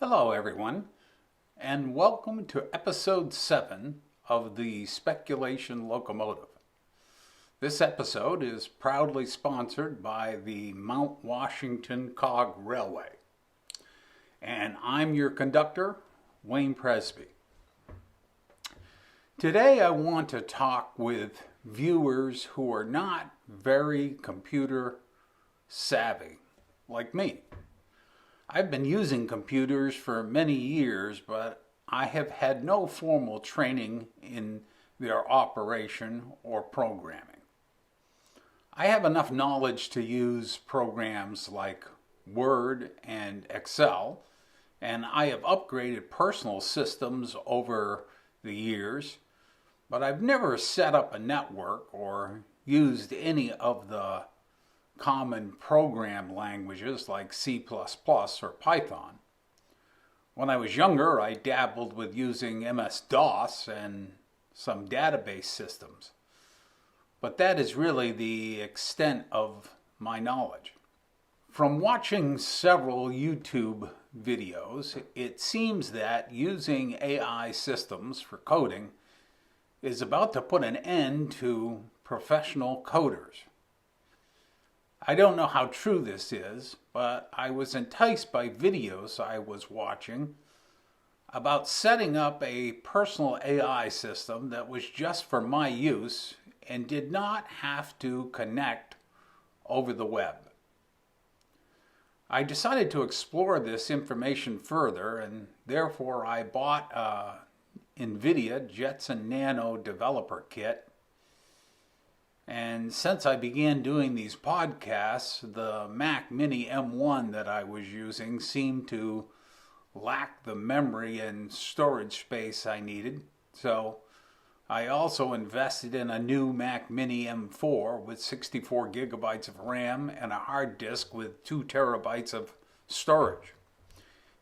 Hello everyone, and welcome to episode 7 of the Speculation Locomotive. This episode is proudly sponsored by the Mount Washington Cog Railway. And I'm your conductor, Wayne Presby. Today I want to talk with viewers who are not very computer savvy, like me. I've been using computers for many years, but I have had no formal training in their operation or programming. I have enough knowledge to use programs like Word and Excel, and I have upgraded personal systems over the years, but I've never set up a network or used any of the common program languages like C++ or Python. When I was younger, I dabbled with using MS-DOS and some database systems. But that is really the extent of my knowledge. From watching several YouTube videos, it seems that using AI systems for coding is about to put an end to professional coders. I don't know how true this is, but I was enticed by videos I was watching about setting up a personal AI system that was just for my use and did not have to connect over the web. I decided to explore this information further, and therefore I bought a NVIDIA Jetson Nano developer kit. And since I began doing these podcasts, the Mac Mini M1 that I was using seemed to lack the memory and storage space I needed. So I also invested in a new Mac Mini M4 with 64 gigabytes of RAM and a hard disk with 2 terabytes of storage.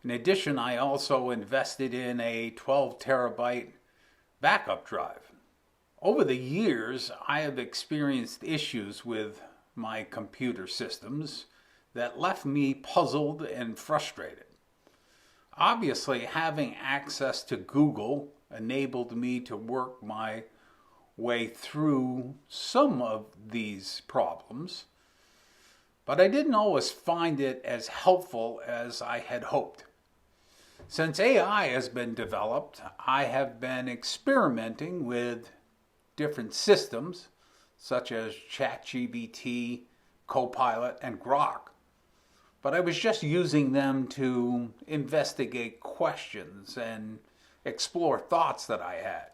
In addition, I also invested in a 12 terabyte backup drive. Over the years, I have experienced issues with my computer systems that left me puzzled and frustrated. Obviously, having access to Google enabled me to work my way through some of these problems, but I didn't always find it as helpful as I had hoped. Since AI has been developed, I have been experimenting with different systems such as ChatGPT, Copilot, and Grok. But I was just using them to investigate questions and explore thoughts that I had.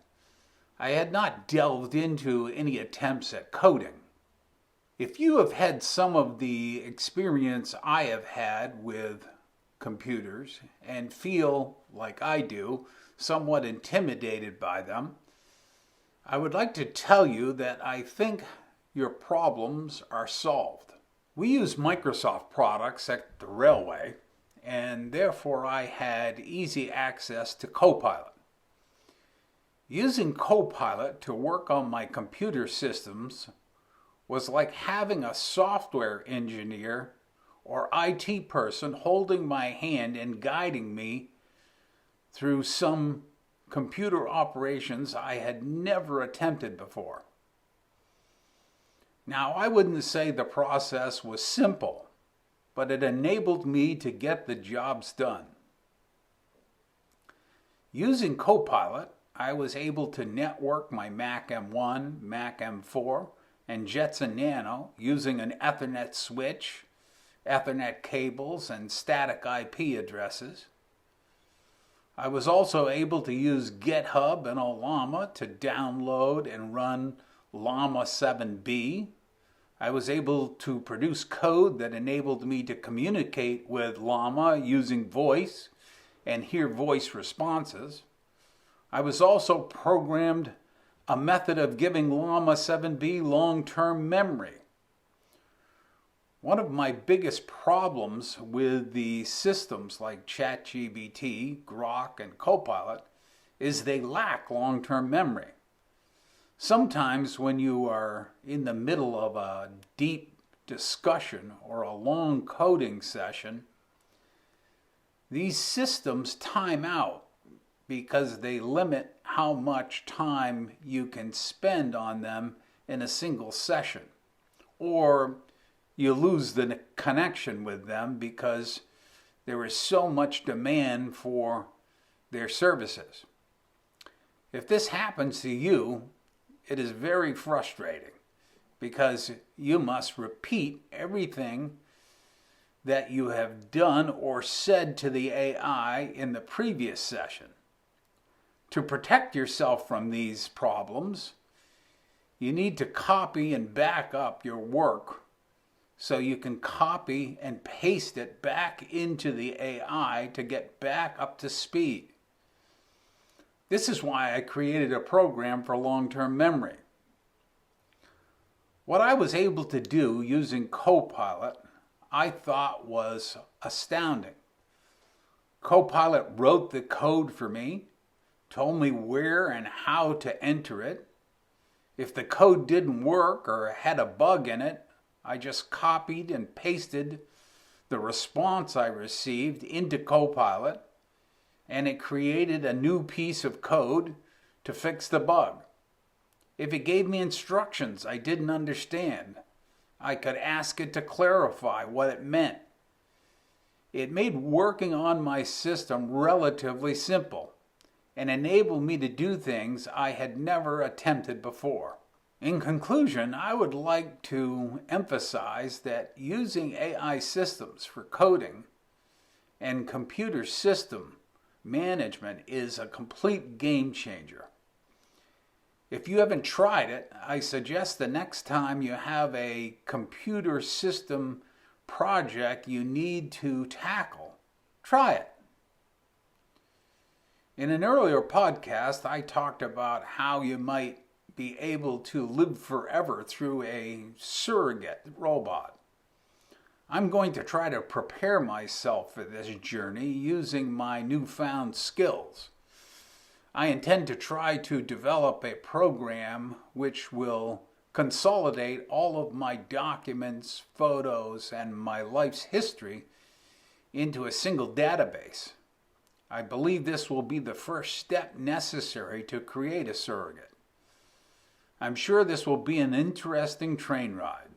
I had not delved into any attempts at coding. If you have had some of the experience I have had with computers and feel, like I do, somewhat intimidated by them, I would like to tell you that I think your problems are solved. We use Microsoft products at the railway, and therefore I had easy access to Copilot. Using Copilot to work on my computer systems was like having a software engineer or IT person holding my hand and guiding me through some computer operations I had never attempted before. Now, I wouldn't say the process was simple, but it enabled me to get the jobs done. Using Copilot, I was able to network my Mac M1, Mac M4, and Jetson Nano using an Ethernet switch, Ethernet cables, and static IP addresses. I was also able to use GitHub and Llama to download and run Llama 7B. I was able to produce code that enabled me to communicate with Llama using voice and hear voice responses. I was also programmed a method of giving Llama 7B long-term memory. One of my biggest problems with the systems like ChatGPT, Grok, and Copilot is they lack long-term memory. Sometimes when you are in the middle of a deep discussion or a long coding session, These systems time out because they limit how much time you can spend on them in a single session, or you lose the connection with them because there is so much demand for their services. If this happens to you, it is very frustrating because you must repeat everything that you have done or said to the AI in the previous session. To protect yourself from these problems, you need to copy and back up your work so you can copy and paste it back into the AI to get back up to speed. This is why I created a program for long-term memory. What I was able to do using Copilot, I thought was astounding. Copilot wrote the code for me, told me where and how to enter it. If the code didn't work or had a bug in it, I just copied and pasted the response I received into Copilot, and it created a new piece of code to fix the bug. If it gave me instructions I didn't understand, I could ask it to clarify what it meant. It made working on my system relatively simple and enabled me to do things I had never attempted before. In conclusion, I would like to emphasize that using AI systems for coding and computer system management is a complete game changer. If you haven't tried it, I suggest the next time you have a computer system project you need to tackle, try it. In an earlier podcast, I talked about how you might be able to live forever through a surrogate robot. I'm going to try to prepare myself for this journey using my newfound skills. I intend to try to develop a program which will consolidate all of my documents, photos, and my life's history into a single database. I believe this will be the first step necessary to create a surrogate. I'm sure this will be an interesting train ride.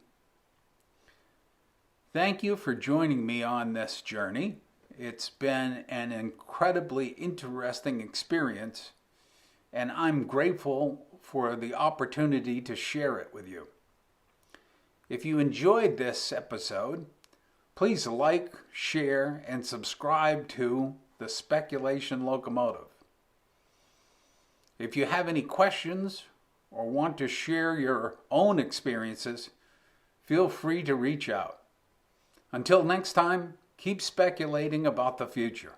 Thank you for joining me on this journey. It's been an incredibly interesting experience, and I'm grateful for the opportunity to share it with you. If you enjoyed this episode, please like, share, and subscribe to the Speculation Locomotive. If you have any questions or want to share your own experiences, feel free to reach out. Until next time, keep speculating about the future.